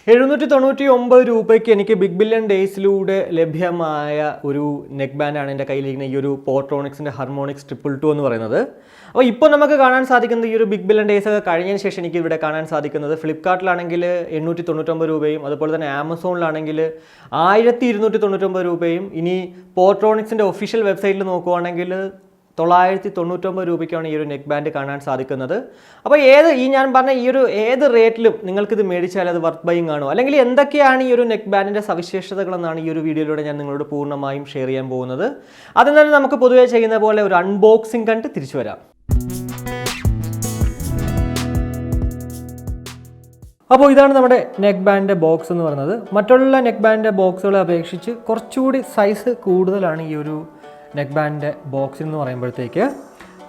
799 രൂപയ്ക്ക് എനിക്ക് big billion ഡേയ്സിലൂടെ ലഭ്യമായ ഒരു നെക്ക് ബാൻഡാണ് എൻ്റെ കയ്യിലിരിക്കുന്ന ഈ ഒരു പോർട്രോണിക്സിൻ്റെ ഹാർമോണിക്സ് 222 എന്ന് പറയുന്നത്. അപ്പോൾ ഇപ്പോൾ നമുക്ക് കാണാൻ സാധിക്കുന്നത് ഈ ഒരു ബിഗ് ബില്യൺ ഡേയ്സ് ഒക്കെ കഴിഞ്ഞതിന് ശേഷം എനിക്ക് ഇവിടെ കാണാൻ സാധിക്കുന്നത് ഫ്ലിപ്കാർട്ടിലാണെങ്കിൽ 899 രൂപയും അതുപോലെ തന്നെ ആമസോണിലാണെങ്കിൽ 1299 രൂപയും ഇനി പോർട്രോണിക്സിൻ്റെ ഒഫീഷ്യൽ വെബ്സൈറ്റിൽ നോക്കുവാണെങ്കിൽ 999 രൂപയ്ക്കാണ് ഈ ഒരു നെക്ക് ബാൻഡ് കാണാൻ സാധിക്കുന്നത്. അപ്പോൾ ഞാൻ പറഞ്ഞ ഈ ഒരു ഏത് റേറ്റിലും നിങ്ങൾക്കിത് മേടിച്ചാൽ അത് വർത്ത് ബൈയിങ് ആണോ, അല്ലെങ്കിൽ എന്തൊക്കെയാണ് ഈ ഒരു നെക്ക് ബാൻഡിൻ്റെ സവിശേഷതകളെന്നാണ് ഈ ഒരു വീഡിയോയിലൂടെ ഞാൻ നിങ്ങളോട് പൂർണ്ണമായും ഷെയർ ചെയ്യാൻ പോകുന്നത്. അതിൽ തന്നെ നമുക്ക് പൊതുവേ ചെയ്യുന്ന പോലെ ഒരു അൺബോക്സിംഗ് കണ്ട് തിരിച്ചു വരാം. അപ്പോൾ ഇതാണ് നമ്മുടെ നെക്ക് ബാൻഡിൻ്റെ ബോക്സ് എന്ന് പറയുന്നത്. മറ്റുള്ള നെക്ക് ബാൻഡിൻ്റെ ബോക്സുകളെ അപേക്ഷിച്ച് കുറച്ചുകൂടി സൈസ് കൂടുതലാണ് ഈ ഒരു നെക്ക് ബാൻഡിൻ്റെ ബോക്സ് എന്ന് പറയുമ്പോഴത്തേക്ക്.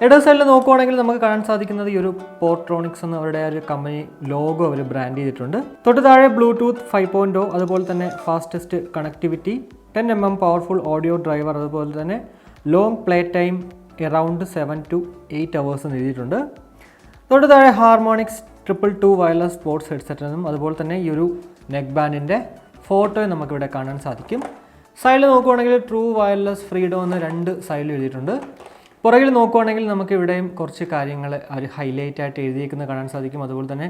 ഇടത് സൈഡിൽ നോക്കുവാണെങ്കിൽ നമുക്ക് കാണാൻ സാധിക്കുന്നത് ഈ ഒരു പോർട്രോണിക്സ് എന്ന അവരുടെ ഒരു കമ്പനി ലോഗോ അവർ ബ്രാൻഡ് ചെയ്തിട്ടുണ്ട്. തൊട്ട് താഴെ ബ്ലൂടൂത്ത് 5.0, അതുപോലെ തന്നെ fastest connectivity, 10mm powerful audio driver, അതുപോലെ തന്നെ long play time around 7 to 8 hours എന്ന് എഴുതിയിട്ടുണ്ട്. തൊട്ട് താഴെ ഹാർമോണിക്സ് 222 വയർലെസ് സ്പോർട്സ് ഹെഡ്സെറ്റ് എന്നും അതുപോലെ തന്നെ ഈ ഒരു നെക്ക് ബാൻഡിൻ്റെ ഫോട്ടോയും നമുക്കിവിടെ കാണാൻ സാധിക്കും. സൈഡിൽ നോക്കുവാണെങ്കിൽ ട്രൂ വയർലെസ് ഫ്രീഡം എന്ന് 2 സൈഡിൽ എഴുതിയിട്ടുണ്ട്. പുറകിൽ നോക്കുവാണെങ്കിൽ നമുക്ക് ഇവിടെയും കുറച്ച് കാര്യങ്ങൾ ഒരു ഹൈലൈറ്റ് ആയിട്ട് എഴുതിയിരിക്കുന്നത് കാണാൻ സാധിക്കും. അതുപോലെ തന്നെ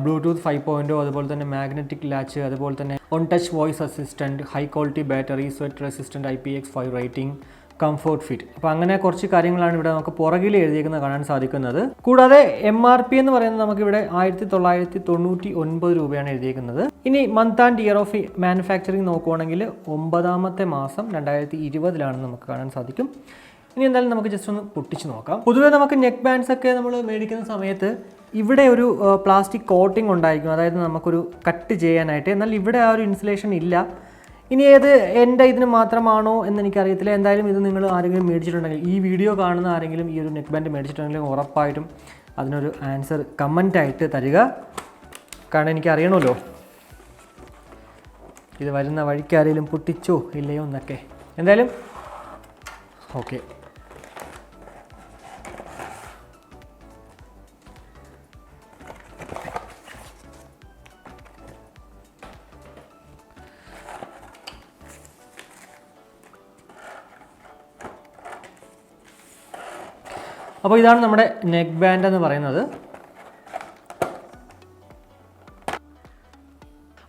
ബ്ലൂടൂത്ത് 5.0, അതുപോലെ തന്നെ മാഗ്നറ്റിക് ലാച്ച്, അതുപോലെ തന്നെ on touch voice assistant, high quality battery, sweat resistant, IPX5 rating, comfort fit. അപ്പോൾ അങ്ങനെ കുറച്ച് കാര്യങ്ങളാണ് ഇവിടെ നമുക്ക് പുറകിൽ എഴുതിയിരിക്കുന്നത് കാണാൻ സാധിക്കുന്നത്. കൂടാതെ MRP എന്ന് പറയുന്നത് നമുക്കിവിടെ 1999 രൂപയാണ് എഴുതിയിരിക്കുന്നത്. ഇനി month and year of manufacturing നോക്കുവാണെങ്കിൽ 9ാമത്തെ മാസം 2020 നമുക്ക് കാണാൻ സാധിക്കും. ഇനി എന്തായാലും നമുക്ക് ജസ്റ്റ് ഒന്ന് പൊട്ടിച്ച് നോക്കാം. പൊതുവേ നമുക്ക് നെക്ക് ബാൻഡ്സ് ഒക്കെ നമ്മൾ മേടിക്കുന്ന സമയത്ത് ഇവിടെ ഒരു പ്ലാസ്റ്റിക് കോട്ടിംഗ് ഉണ്ടായിരിക്കും, അതായത് നമുക്കൊരു കട്ട് ചെയ്യാനായിട്ട്. എന്നാൽ ഇവിടെ ആ ഒരു ഇൻസുലേഷൻ ഇല്ല. ഇനി എൻ്റെ ഇതിന് മാത്രമാണോ എന്ന് എനിക്കറിയത്തില്ല. എന്തായാലും ഇത് നിങ്ങൾ ആരെങ്കിലും മേടിച്ചിട്ടുണ്ടെങ്കിൽ, ഈ വീഡിയോ കാണുന്ന ആരെങ്കിലും ഈ ഒരു നെക്ക് ബാൻഡ് മേടിച്ചിട്ടുണ്ടെങ്കിൽ ഉറപ്പായിട്ടും അതിനൊരു ആൻസർ കമൻറ്റായിട്ട് തരിക. കാരണം എനിക്കറിയണമല്ലോ ഇത് വരുന്ന വഴിക്ക് ആരെങ്കിലും പൊട്ടിച്ചോ ഇല്ലയോ എന്നൊക്കെ. എന്തായാലും ഓക്കെ, അപ്പോൾ ഇതാണ് നമ്മുടെ നെക്ക് ബാൻഡ് എന്ന് പറയുന്നത്.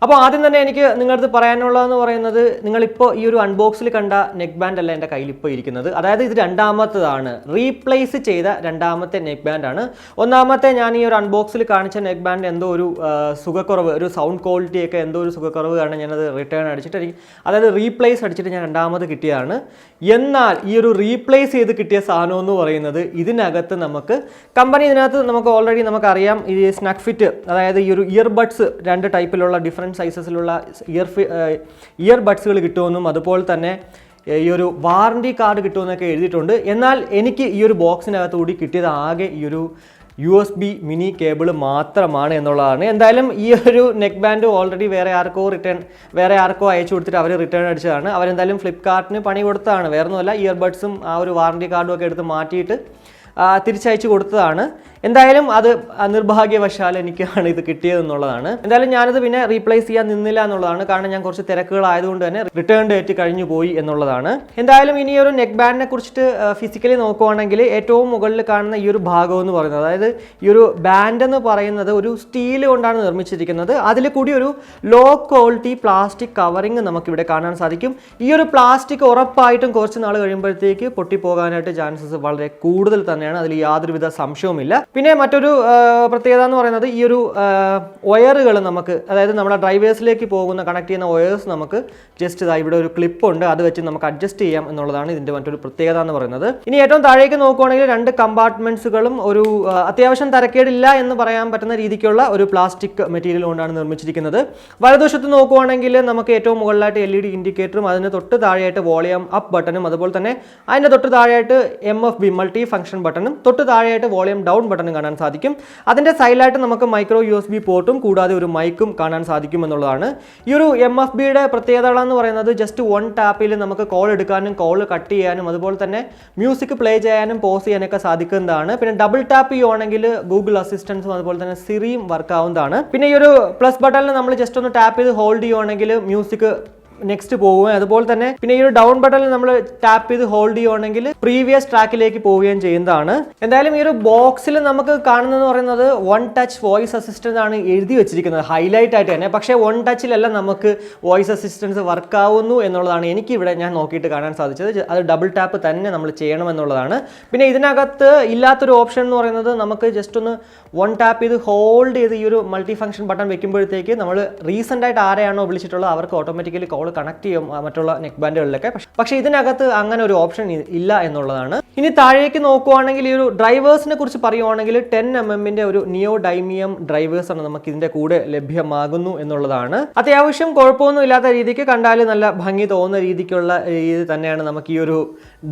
അപ്പോൾ ആദ്യം തന്നെ എനിക്ക് നിങ്ങളടുത്ത് പറയാനുള്ളതെന്ന് പറയുന്നത്, നിങ്ങളിപ്പോൾ ഈ ഒരു അൺബോക്സിൽ കണ്ട നെക്ക് ബാൻഡ് അല്ല എൻ്റെ കയ്യിൽ ഇപ്പോൾ ഇരിക്കുന്നത്. അതായത് ഇത് രണ്ടാമത്തതാണ്, റീപ്ലേസ് ചെയ്ത രണ്ടാമത്തെ നെക്ക് ബാൻഡാണ്. ഒന്നാമത്തെ ഞാൻ ഈ ഒരു അൺബോക്സിൽ കാണിച്ച നെക്ക് ബാൻഡ് എന്തോ ഒരു സുഖക്കുറവ്, ഒരു സൗണ്ട് ക്വാളിറ്റിയൊക്കെ എന്തോ ഒരു സുഖക്കുറവ് കാരണം ഞാനത് റിട്ടേൺ അടിച്ചിട്ട്, അതായത് റീപ്ലേസ് അടിച്ചിട്ട് ഞാൻ രണ്ടാമത് കിട്ടിയതാണ്. എന്നാൽ ഈ ഒരു റീപ്ലേസ് ചെയ്ത് കിട്ടിയ സാധനം എന്ന് പറയുന്നത്, ഇതിനകത്ത് നമുക്ക് കമ്പനി ഇതിനകത്ത് നമുക്ക് ഓൾറെഡി നമുക്കറിയാം ഈ സ്നക്ക് ഫിറ്റ്, അതായത് ഈ ഒരു ഇയർബഡ്സ് 2 ടൈപ്പിലുള്ള ഡിഫറൻറ്റ് സൈസസിലുള്ള ഇയർബഡ്സുകൾ കിട്ടുമെന്നും അതുപോലെ തന്നെ ഈ ഒരു വാറണ്ടി കാർഡ് കിട്ടുമെന്നൊക്കെ എഴുതിയിട്ടുണ്ട്. എന്നാൽ എനിക്ക് ഈ ഒരു ബോക്സിനകത്ത് കൂടി കിട്ടിയത് ആകെ ഈ ഒരു USB മിനി കേബിൾ മാത്രമാണ് എന്നുള്ളതാണ്. എന്തായാലും ഈ ഒരു നെക്ക് ബാൻഡ് ഓൾറെഡി വേറെ ആർക്കോ അയച്ചു കൊടുത്തിട്ട് അവർ റിട്ടേൺ അടിച്ചതാണ്. അവരെന്തായാലും ഫ്ലിപ്കാർട്ടിന് പണി കൊടുത്തതാണ്, വേറെ ഒന്നുമല്ല. ഇയർബഡ്സും ആ ഒരു വാറണ്ടി കാർഡും ഒക്കെ എടുത്ത് മാറ്റിയിട്ട് തിരിച്ചയച്ചു കൊടുത്തതാണ്. എന്തായാലും അത് നിർഭാഗ്യവശാൽ എനിക്കാണ് ഇത് കിട്ടിയതെന്നുള്ളതാണ്. എന്തായാലും ഞാനത് പിന്നെ റീപ്ലേസ് ചെയ്യാൻ നിന്നില്ല എന്നുള്ളതാണ്. കാരണം ഞാൻ കുറച്ച് തിരക്കുകളായതുകൊണ്ട് തന്നെ റിട്ടേൺ ഡേറ്റ് കഴിഞ്ഞു പോയി എന്നുള്ളതാണ്. എന്തായാലും ഇനി ഒരു നെക്ക് ബാൻഡിനെ കുറിച്ചിട്ട് ഫിസിക്കലി നോക്കുവാണെങ്കിൽ ഏറ്റവും മുകളിൽ കാണുന്ന ഈ ഒരു ഭാഗം എന്ന് പറയുന്നത്, അതായത് ഈ ഒരു ബാൻഡ് എന്ന് പറയുന്നത് ഒരു സ്റ്റീൽ കൊണ്ടാണ് നിർമ്മിച്ചിരിക്കുന്നത്. അതിൽ കൂടി ഒരു ലോ ക്വാളിറ്റി പ്ലാസ്റ്റിക് കവറിങ് നമുക്കിവിടെ കാണാൻ സാധിക്കും. ഈ ഒരു പ്ലാസ്റ്റിക് ഉറപ്പായിട്ടും കുറച്ച് നാൾ കഴിയുമ്പോഴത്തേക്ക് പൊട്ടിപ്പോകാനായിട്ട് ചാൻസസ് വളരെ കൂടുതൽ തന്നെയാണ്, അതിൽ യാതൊരുവിധ സംശയവുമില്ല. പിന്നെ മറ്റൊരു പ്രത്യേകത എന്ന് പറയുന്നത്, ഈ ഒരു വയറുകൾ നമുക്ക്, അതായത് നമ്മുടെ ഡ്രൈവേഴ്സിലേക്ക് പോകുന്ന കണക്ട് ചെയ്യുന്ന വയേഴ്സ് നമുക്ക് ജസ്റ്റ് ഇവിടെ ഒരു ക്ലിപ്പ് ഉണ്ട്, അത് വെച്ച് നമുക്ക് അഡ്ജസ്റ്റ് ചെയ്യാം എന്നുള്ളതാണ് ഇതിൻ്റെ മറ്റൊരു പ്രത്യേകത എന്ന് പറയുന്നത്. ഇനി ഏറ്റവും താഴേക്ക് നോക്കുവാണെങ്കിൽ 2 കമ്പാർട്ട്മെന്റ്സുകളും ഒരു അത്യാവശ്യം തരക്കേടില്ല എന്ന് പറയാൻ പറ്റുന്ന രീതിക്കുള്ള ഒരു പ്ലാസ്റ്റിക് മെറ്റീരിയൽ കൊണ്ടാണ് നിർമ്മിച്ചിരിക്കുന്നത്. വലതുവശത്ത് നോക്കുവാണെങ്കിൽ നമുക്ക് ഏറ്റവും മുകളിലായിട്ട് LED ഇൻഡിക്കേറ്ററും അതിന് തൊട്ട് താഴെയായിട്ട് വോളിയം അപ്പ് ബട്ടണും അതുപോലെ തന്നെ അതിൻ്റെ തൊട്ട് താഴെയായിട്ട് MFB മൾട്ടി ഫംഗ്ഷൻ ബട്ടണും തൊട്ട് താഴെയായിട്ട് വോളിയം ഡൗൺ ബട്ടൺ ബട്ടണും കാണാൻ സാധിക്കും. അതിൻ്റെ സൈഡിലായിട്ട് നമുക്ക് മൈക്രോ USB പോർട്ടും കൂടാതെ ഒരു മൈക്കും കാണാൻ സാധിക്കും എന്നുള്ളതാണ്. ഈ ഒരു MFBയുടെ പ്രത്യേകതകളെന്ന് പറയുന്നത് ജസ്റ്റ് 1 ടാപ്പിൽ നമുക്ക് കോൾ എടുക്കാനും കോൾ കട്ട് ചെയ്യാനും അതുപോലെ തന്നെ മ്യൂസിക് പ്ലേ ചെയ്യാനും പോസ് ചെയ്യാനൊക്കെ സാധിക്കുന്നതാണ്. പിന്നെ ഡബിൾ ടാപ്പ് ചെയ്യുവാണെങ്കിൽ ഗൂഗിൾ അസിസ്റ്റൻസും അതുപോലെ തന്നെ സിറിയും വർക്ക് ആവുന്നതാണ്. പിന്നെ ഈ ഒരു പ്ലസ് ബട്ടണിൽ നമ്മൾ ജസ്റ്റ് ഒന്ന് ടാപ്പ് ചെയ്ത് ഹോൾഡ് ചെയ്യുവാണെങ്കിൽ മ്യൂസിക് നെക്സ്റ്റ് പോവുകയും അതുപോലെ തന്നെ പിന്നെ ഈ ഒരു ഡൗൺ ബട്ടണിൽ നമ്മൾ ടാപ്പ് ചെയ്ത് ഹോൾഡ് ചെയ്യുവാണെങ്കിൽ പ്രീവിയസ് ട്രാക്കിലേക്ക് പോവുകയും ചെയ്യുന്നതാണ്. എന്തായാലും ഈ ഒരു ബോക്സിൽ നമുക്ക് കാണുന്നതെന്ന് പറയുന്നത് 1 ടച്ച് വോയിസ് അസിസ്റ്റന്റ് ആണ് എഴുതി വെച്ചിരിക്കുന്നത് ഹൈലൈറ്റ് ആയിട്ട് തന്നെ. പക്ഷേ 1 ടച്ചിലെല്ലാം നമുക്ക് വോയിസ് അസിസ്റ്റൻസ് വർക്ക് ആവുന്നു എന്നുള്ളതാണ് എനിക്കിവിടെ ഞാൻ നോക്കിയിട്ട് കാണാൻ സാധിച്ചത്. അത് ഡബിൾ ടാപ്പ് തന്നെ നമ്മൾ ചെയ്യണം എന്നുള്ളതാണ്. പിന്നെ ഇതിനകത്ത് ഇല്ലാത്തൊരു ഓപ്ഷൻ എന്ന് പറയുന്നത് നമുക്ക് ജസ്റ്റ് ഒന്ന് 1 ടാപ്പ് ചെയ്ത് ഹോൾഡ് ചെയ്ത് ഈ ഒരു മൾട്ടി ഫംഗ്ഷൻ ബട്ടൺ വെക്കുമ്പോഴത്തേക്ക് നമ്മൾ റീസെൻ്റ് ആയിട്ട് ആരെയാണോ വിളിച്ചിട്ടുള്ളത് അവർക്ക് ഓട്ടോമാറ്റിക്കലി കോൾ കണക്ട് ചെയ്യും മറ്റുള്ള നെക്ക് ബാൻഡുകളിലൊക്കെ. പക്ഷേ ഇതിനകത്ത് അങ്ങനെ ഒരു ഓപ്ഷൻ ഇല്ല എന്നുള്ളതാണ്. ഇനി താഴേക്ക് നോക്കുവാണെങ്കിൽ ഈ ഒരു ഡ്രൈവേഴ്സിനെ കുറിച്ച് പറയുവാണെങ്കിൽ 10mm ഒരു നിയോ ഡൈമിയം ഡ്രൈവേഴ്സ് ആണ് നമുക്ക് ഇതിന്റെ കൂടെ ലഭ്യമാകുന്നു എന്നുള്ളതാണ്. അത്യാവശ്യം കുഴപ്പമൊന്നും ഇല്ലാത്ത രീതിക്ക് കണ്ടാൽ നല്ല ഭംഗി തോന്നുന്ന രീതിക്കുള്ള രീതി തന്നെയാണ് നമുക്ക് ഈ ഒരു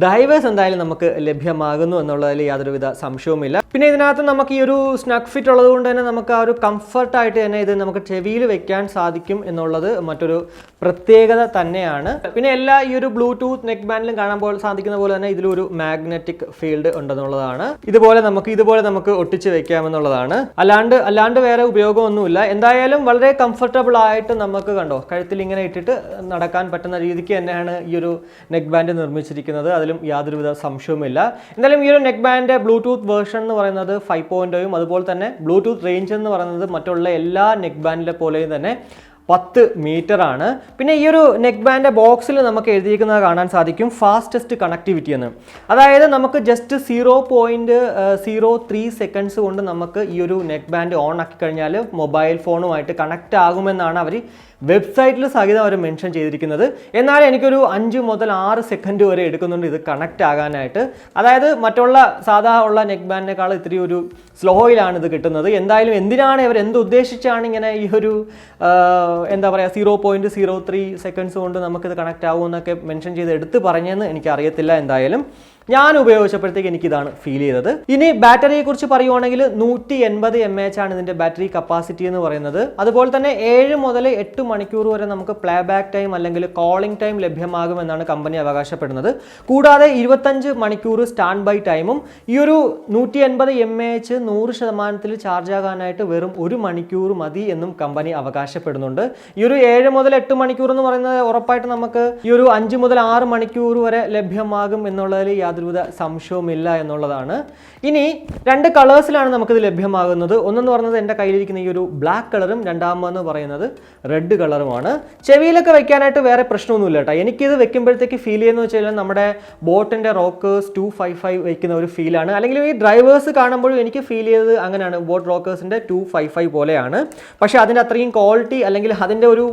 ഡ്രൈവേഴ്സ് എന്തായാലും നമുക്ക് ലഭ്യമാകുന്നു എന്നുള്ളതിൽ യാതൊരുവിധ സംശയവുമില്ല. പിന്നെ ഇതിനകത്ത് നമുക്ക് ഈ ഒരു സ്നഗ് ഫിറ്റ് ഉള്ളത് കൊണ്ട് തന്നെ നമുക്ക് ആ ഒരു കംഫർട്ടായിട്ട് തന്നെ ഇത് നമുക്ക് ചെവിയിൽ വെക്കാൻ സാധിക്കും എന്നുള്ളത് മറ്റൊരു പ്രത്യേകത തന്നെയാണ്. പിന്നെ എല്ലാ ഈ ഒരു ബ്ലൂടൂത്ത് നെക്ക് ബാൻഡിലും കാണാൻ സാധിക്കുന്ന പോലെ തന്നെ ഇതിലൊരു മാഗ്നറ്റിക് ഫീൽഡ് ഉണ്ടെന്നുള്ളതാണ്. ഇതുപോലെ നമുക്ക് ഒട്ടിച്ച് വെക്കാമെന്നുള്ളതാണ്. അല്ലാണ്ട് വേറെ ഉപയോഗമൊന്നുമില്ല. എന്തായാലും വളരെ കംഫർട്ടബിൾ ആയിട്ട് നമുക്ക് കണ്ടോ കഴുത്തിൽ ഇങ്ങനെ ഇട്ടിട്ട് നടക്കാൻ പറ്റുന്ന രീതിക്ക് തന്നെയാണ് ഈ ഒരു നെക്ക് ബാൻഡ് നിർമ്മിച്ചിരിക്കുന്നത്. അതിലും യാതൊരുവിധ സംശയവുമില്ല. എന്തായാലും ഈ ഒരു നെക്ക് ബാൻഡ് ബ്ലൂടൂത്ത് വേർഷൻ എന്ന് പറയുന്നത് 5.0 അതുപോലെ തന്നെ ബ്ലൂടൂത്ത് റേഞ്ച് എന്ന് പറയുന്നത് മറ്റുള്ള എല്ലാ നെക്ക് ബാൻഡിലെ പോലെയും തന്നെ 10 മീറ്റർ ആണ്. പിന്നെ ഈ ഒരു നെക്ക് ബാൻഡ് ബോക്സിൽ നമുക്ക് എഴുതിയിരിക്കുന്നത് കാണാൻ സാധിക്കും ഫാസ്റ്റസ്റ്റ് കണക്ടിവിറ്റി എന്ന്. അതായത് നമുക്ക് ജസ്റ്റ് 0.03 സെക്കൻഡ്സ് കൊണ്ട് നമുക്ക് ഈ ഒരു നെക്ക് ബാൻഡ് ഓൺ ആക്കി കഴിഞ്ഞാൽ മൊബൈൽ ഫോണുമായിട്ട് കണക്റ്റ് ആകുമെന്നാണ് അവർ വെബ്സൈറ്റിൽ സഹിതം അവർ മെൻഷൻ ചെയ്തിരിക്കുന്നത്. എന്നാൽ എനിക്കൊരു 5 മുതൽ 6 സെക്കൻഡ് വരെ എടുക്കുന്നുണ്ട് ഇത് കണക്റ്റ് ആകാനായിട്ട്. അതായത് മറ്റുള്ള സാധാ ഉള്ള നെക്ക് ബാൻഡിനേക്കാൾ ഇത്തിരി ഒരു സ്ലോയിലാണ് ഇത് കിട്ടുന്നത്. എന്തായാലും എന്തിനാണ് ഇവർ ഉദ്ദേശിച്ചാണ് ഇങ്ങനെ ഈ ഒരു എന്താ പറയുക 0.03 സെക്കൻഡ്സ് കൊണ്ട് നമുക്കിത് കണക്റ്റ് ആകുമെന്നൊക്കെ മെൻഷൻ ചെയ്ത് എടുത്ത് പറഞ്ഞതെന്ന് എനിക്കറിയത്തില്ല. എന്തായാലും ഞാൻ ഉപയോഗിച്ചപ്പോഴത്തേക്ക് എനിക്കിതാണ് ഫീൽ ചെയ്തത്. ഇനി ബാറ്ററിയെ കുറിച്ച് പറയുവാണെങ്കിൽ 180 mAh ആണ് ഇതിൻ്റെ ബാറ്ററി കപ്പാസിറ്റി എന്ന് പറയുന്നത്. അതുപോലെ തന്നെ 7 മുതൽ 8 മണിക്കൂർ വരെ നമുക്ക് പ്ലേ ബാക്ക് ടൈം അല്ലെങ്കിൽ കോളിംഗ് ടൈം ലഭ്യമാകുമെന്നാണ് കമ്പനി അവകാശപ്പെടുന്നത്. കൂടാതെ 25 മണിക്കൂർ സ്റ്റാൻഡ് ബൈ ടൈമും. ഈ ഒരു 180 mAh 100% ചാർജ് ആകാനായിട്ട് വെറും 1 മണിക്കൂർ മതി എന്നും കമ്പനി അവകാശപ്പെടുന്നുണ്ട്. ഈ ഒരു 7 മുതൽ 8 മണിക്കൂർ എന്ന് പറയുന്നത് ഉറപ്പായിട്ട് നമുക്ക് ഈ ഒരു 5 മുതൽ 6 മണിക്കൂർ വരെ ലഭ്യമാകും എന്നുള്ളതിൽ യാതൊരുവിധ സംശയവുമില്ല എന്നുള്ളതാണ്. ഇനി 2 കളേഴ്സിലാണ് നമുക്കിത് ലഭ്യമാകുന്നത്. ഒന്നെന്ന് പറയുന്നത് എൻ്റെ കയ്യിലിരിക്കുന്ന ഈ ഒരു ബ്ലാക്ക് കളറും രണ്ടാമെന്ന് പറയുന്നത് റെഡ് കളറുമാണ്. ചെവിയിലൊക്കെ വെക്കാനായിട്ട് വേറെ പ്രശ്നമൊന്നുമില്ല കേട്ടോ. എനിക്കിത് വെക്കുമ്പോഴത്തേക്ക് ഫീൽ ചെയ്യുന്നത് വെച്ച് കഴിഞ്ഞാൽ നമ്മുടെ ബോട്ടിൻ്റെ റോക്കേഴ്സ് 255 വയ്ക്കുന്ന ഒരു ഫീലാണ്. അല്ലെങ്കിൽ ഈ ഡ്രൈവേഴ്സ് കാണുമ്പോഴും എനിക്ക് ഫീൽ ചെയ്തത് അങ്ങനെയാണ്, ബോട്ട് റോക്കേഴ്സിൻ്റെ 255 പോലെയാണ്. പക്ഷേ അതിൻ്റെ അത്രയും ക്വാളിറ്റി അല്ലെങ്കിൽ അതിൻ്റെ ഒരു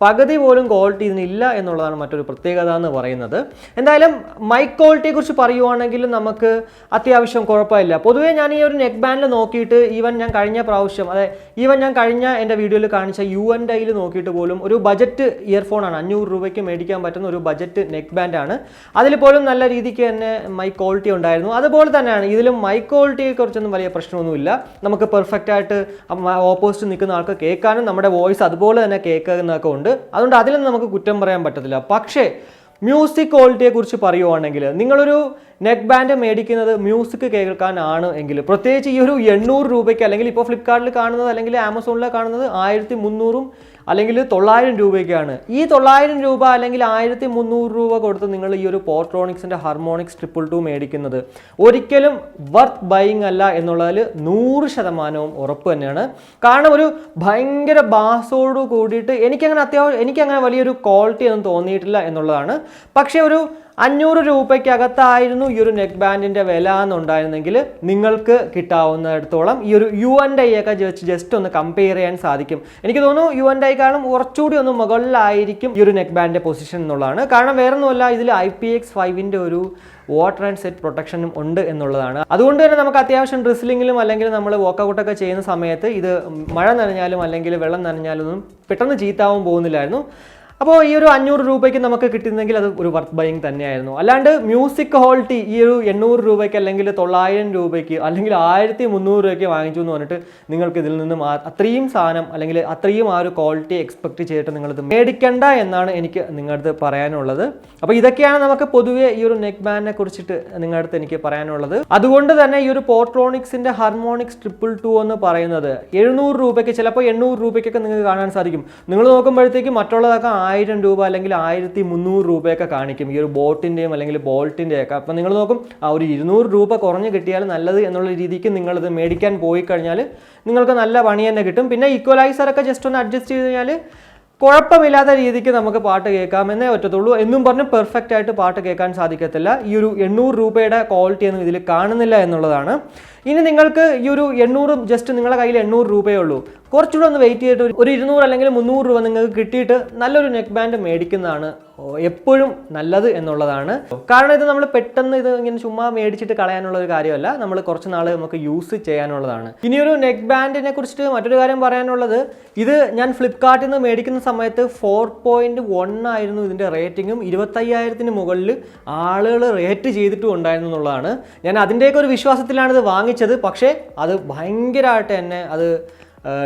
പകുതി പോലും ക്വാളിറ്റി ഇതിനില്ല എന്നുള്ളതാണ് മറ്റൊരു പ്രത്യേകത എന്ന് പറയുന്നത്. എന്തായാലും മൈക്ക് ക്വാളിറ്റിയെ കുറിച്ച് പറയുവാണെങ്കിൽ നമുക്ക് അത്യാവശ്യം കുഴപ്പമില്ല. പൊതുവേ ഞാൻ ഈ ഒരു നെക്ക് ബാൻഡിൽ നോക്കിയിട്ട് ഈവൻ ഞാൻ കഴിഞ്ഞ എൻ്റെ വീഡിയോയിൽ കാണിച്ച U&Iയിൽ നോക്കിയിട്ട് പോലും ഒരു ബജറ്റ് ഇയർഫോണാണ്, 500 രൂപയ്ക്ക് മേടിക്കാൻ പറ്റുന്ന ഒരു ബജറ്റ് നെക്ക് ബാൻഡാണ്. അതിൽ പോലും നല്ല രീതിക്ക് തന്നെ മൈക്ക് ക്വാളിറ്റി ഉണ്ടായിരുന്നു. അതുപോലെ തന്നെയാണ് ഇതിലും മൈക്ക് ക്വാളിറ്റിയെ കുറിച്ചൊന്നും വലിയ പ്രശ്നമൊന്നുമില്ല. നമുക്ക് പെർഫെക്റ്റ് ആയിട്ട് ഓപ്പോസിറ്റ് നിൽക്കുന്ന ആൾക്ക് കേൾക്കാനും നമ്മുടെ വോയിസ് അതുപോലെ തന്നെ കേൾക്കുന്നതൊക്കെ ഉണ്ട്. അതുകൊണ്ട് അതിലൊന്നും നമുക്ക് കുറ്റം പറയാൻ പറ്റത്തില്ല. പക്ഷേ മ്യൂസിക് ക്വാളിറ്റിയെ കുറിച്ച് പറയുവാണെങ്കിൽ നിങ്ങളൊരു നെക്ക് ബാൻഡ് മേടിക്കുന്നത് മ്യൂസിക് കേൾക്കാനാണ് എങ്കിൽ, പ്രത്യേകിച്ച് ഈ ഒരു 800 രൂപയ്ക്ക് അല്ലെങ്കിൽ ഇപ്പോൾ ഫ്ലിപ്കാർട്ടിൽ കാണുന്നത് അല്ലെങ്കിൽ ആമസോണിൽ കാണുന്നത് 1300 അല്ലെങ്കിൽ 900 രൂപയ്ക്കാണ്. ഈ 900 രൂപ അല്ലെങ്കിൽ 1300 രൂപ കൊടുത്ത് നിങ്ങൾ ഈ ഒരു പോർട്രോണിക്സിൻ്റെ ഹാർമോണിക്സ് 222 മേടിക്കുന്നത് ഒരിക്കലും വർത്ത് ബൈയിങ് അല്ല എന്നുള്ളതിൽ 100% ഉറപ്പ് തന്നെയാണ്. കാരണം ഒരു ഭയങ്കര ബാസോട് കൂടിയിട്ട് എനിക്കങ്ങനെ വലിയൊരു ക്വാളിറ്റി ഒന്നും തോന്നിയിട്ടില്ല എന്നുള്ളതാണ്. പക്ഷേ ഒരു 500 രൂപയ്ക്കകത്തായിരുന്നു ഈ ഒരു നെക്ക് ബാൻഡിൻ്റെ വില എന്നുണ്ടായിരുന്നെങ്കിൽ നിങ്ങൾക്ക് കിട്ടാവുന്നിടത്തോളം ഈ ഒരു U&I ഒക്കെ ജസ്റ്റ് ഒന്ന് കമ്പയർ ചെയ്യാൻ സാധിക്കും. എനിക്ക് തോന്നുന്നു U&Iക്കാളും കുറച്ചുകൂടി ഒന്ന് മുകളിലായിരിക്കും ഈ ഒരു നെക്ക് ബാൻഡിൻ്റെ പൊസിഷൻ എന്നുള്ളതാണ്. കാരണം വേറൊന്നുമല്ല, ഇതിൽ IPX5ൻ്റെ ഒരു വാട്ടർ ആൻഡ് സെറ്റ് പ്രൊട്ടക്ഷനും ഉണ്ട് എന്നുള്ളതാണ്. അതുകൊണ്ട് തന്നെ നമുക്ക് അത്യാവശ്യം ഡ്രിസ്ലിങ്ങിലും അല്ലെങ്കിൽ നമ്മൾ വോക്കൗട്ടൊക്കെ ചെയ്യുന്ന സമയത്ത് ഇത് മഴ നനഞ്ഞാലും അല്ലെങ്കിൽ വെള്ളം നനഞ്ഞാലും ഒന്നും പെട്ടെന്ന് ചീത്താവും പോകുന്നില്ലായിരുന്നു. അപ്പോൾ ഈ ഒരു 500 രൂപയ്ക്ക് നമുക്ക് കിട്ടുന്നെങ്കിൽ അത് ഒരു വർത്ത് ബൈയിങ് തന്നെയായിരുന്നു. അല്ലാണ്ട് മ്യൂസിക് ക്വാളിറ്റി ഈ ഒരു 800 രൂപയ്ക്ക് അല്ലെങ്കിൽ 900 രൂപയ്ക്ക് അല്ലെങ്കിൽ 1300 രൂപയ്ക്ക് വാങ്ങിച്ചു എന്ന് പറഞ്ഞിട്ട് നിങ്ങൾക്ക് ഇതിൽ നിന്നും അത്രയും സാധനം അല്ലെങ്കിൽ അത്രയും ആ ഒരു ക്വാളിറ്റി എക്സ്പെക്ട് ചെയ്തിട്ട് നിങ്ങളിത് മേടിക്കണ്ട എന്നാണ് എനിക്ക് നിങ്ങളടുത്ത് പറയാനുള്ളത്. അപ്പോൾ ഇതൊക്കെയാണ് നമുക്ക് പൊതുവേ ഈ ഒരു നെക്ക് ബാൻഡിനെ കുറിച്ചിട്ട് നിങ്ങളടുത്ത് എനിക്ക് പറയാനുള്ളത്. അതുകൊണ്ട് തന്നെ ഈ ഒരു പോർട്രോണിക്സിന്റെ ഹാർമോണിക്സ് 222 എന്ന് പറയുന്നത് 700 രൂപയ്ക്ക് ചിലപ്പോൾ 800 രൂപയ്ക്കൊക്കെ നിങ്ങൾക്ക് കാണാൻ സാധിക്കും. നിങ്ങൾ നോക്കുമ്പോഴത്തേക്ക് മറ്റുള്ളതൊക്കെ 1000 രൂപ അല്ലെങ്കിൽ 1300 രൂപയൊക്കെ കാണിക്കും ഈ ഒരു ബോട്ടിൻ്റെയും അല്ലെങ്കിൽ ബോൾട്ടിൻ്റെയൊക്കെ. അപ്പം നിങ്ങൾ നോക്കും ആ ഒരു 200 രൂപ കുറഞ്ഞ് കിട്ടിയാൽ നല്ലത് എന്നുള്ള രീതിക്ക് നിങ്ങളിത് മേടിക്കാൻ പോയി കഴിഞ്ഞാൽ നിങ്ങൾക്ക് നല്ല പണി തന്നെ കിട്ടും. പിന്നെ ഈക്വലൈസറൊക്കെ ജസ്റ്റ് ഒന്ന് അഡ്ജസ്റ്റ് ചെയ്ത് കഴിഞ്ഞാൽ കുഴപ്പമില്ലാത്ത രീതിക്ക് നമുക്ക് പാട്ട് കേൾക്കാമെന്നേ പറ്റത്തുള്ളൂ. എന്നും പറഞ്ഞ് പെർഫെക്റ്റ് ആയിട്ട് പാട്ട് കേൾക്കാൻ സാധിക്കത്തില്ല. ഈ ഒരു 800 രൂപയുടെ ക്വാളിറ്റി ഒന്നും ഇതിൽ കാണുന്നില്ല എന്നുള്ളതാണ്. ഇനി നിങ്ങൾക്ക് ഈ ഒരു 800 ജസ്റ്റ് നിങ്ങളുടെ കയ്യിൽ 800 രൂപയേ ഉള്ളൂ, കുറച്ചുകൂടെ ഒന്ന് വെയിറ്റ് ചെയ്തിട്ട് ഒരു 200 അല്ലെങ്കിൽ 300 രൂപ നിങ്ങൾക്ക് കിട്ടിയിട്ട് നല്ലൊരു നെക്ക് ബാൻഡ് മേടിക്കുന്നതാണ് എപ്പോഴും നല്ലത് എന്നുള്ളതാണ്. കാരണം ഇത് നമ്മൾ പെട്ടെന്ന് ഇത് ഇങ്ങനെ ചുമ്മാ മേടിച്ചിട്ട് കളയാനുള്ള ഒരു കാര്യമല്ല, നമ്മൾ കുറച്ച് നാൾ നമുക്ക് യൂസ് ചെയ്യാനുള്ളതാണ്. ഇനിയൊരു നെക്ക് ബാൻഡിനെ കുറിച്ചിട്ട് മറ്റൊരു കാര്യം പറയാനുള്ളത്, ഇത് ഞാൻ ഫ്ലിപ്കാർട്ടിൽ നിന്ന് മേടിക്കുന്ന സമയത്ത് 4.1 ആയിരുന്നു ഇതിൻ്റെ റേറ്റിങ്ങും. 25,000-ന് മുകളിൽ ആളുകൾ റേറ്റ് ചെയ്തിട്ടും ഉണ്ടായിരുന്നു എന്നുള്ളതാണ്. ഞാൻ അതിൻ്റെയൊക്കെ ഒരു വിശ്വാസത്തിലാണ് ഇത് വാങ്ങിച്ചത്. പക്ഷേ അത് ഭയങ്കരമായിട്ട് എന്നെ അത്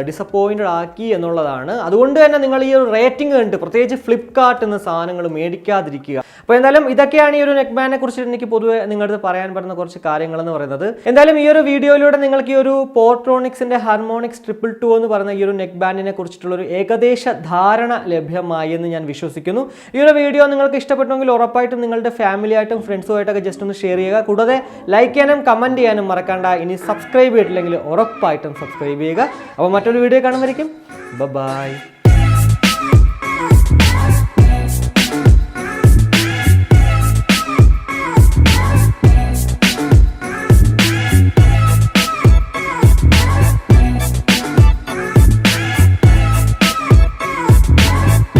ഡിസപ്പോയിൻറ്റഡ് ആക്കി എന്നുള്ളതാണ്. അതുകൊണ്ട് തന്നെ നിങ്ങൾ ഈ ഒരു റേറ്റിംഗ് കണ്ട് പ്രത്യേകിച്ച് ഫ്ലിപ്കാർട്ടിൽ നിന്ന് സാധനങ്ങൾ മേടിക്കാതിരിക്കുക. അപ്പോൾ എന്തായാലും ഇതൊക്കെയാണ് ഈ ഒരു നെക്ക് ബാൻഡിനെ കുറിച്ചിട്ട് എനിക്ക് പൊതുവെ നിങ്ങളുടെ പറയാൻ പറ്റുന്ന കുറച്ച് കാര്യങ്ങളെന്ന് പറയുന്നത്. എന്തായാലും ഈ ഒരു വീഡിയോയിലൂടെ നിങ്ങൾക്ക് ഈ ഒരു പോർട്രോണിക്സിന്റെ ഹാർമോണിക്സ് 222 എന്ന് പറയുന്ന ഈ ഒരു നെക്ക് ബാൻഡിനെ കുറിച്ചിട്ടുള്ള ഒരു ഏകദേശ ധാരണ ലഭ്യമായി എന്ന് ഞാൻ വിശ്വസിക്കുന്നു. ഈ ഒരു വീഡിയോ നിങ്ങൾക്ക് ഇഷ്ടപ്പെട്ടുവെങ്കിൽ ഉറപ്പായിട്ടും നിങ്ങളുടെ ഫാമിലിയായിട്ടും ഫ്രണ്ട്സുമായിട്ടൊക്കെ ജസ്റ്റ് ഒന്ന് ഷെയർ ചെയ്യുക. കൂടാതെ ലൈക്ക് ചെയ്യാനും കമൻറ്റ് ചെയ്യാനും മറക്കണ്ട. ഇനി സബ്സ്ക്രൈബ് ചെയ്തിട്ടില്ലെങ്കിൽ ഉറപ്പായിട്ടും സബ്സ്ക്രൈബ് ചെയ്യുക. അപ്പോൾ മറ്റൊരു വീഡിയോ കാണുമായിരിക്കും. ബൈ.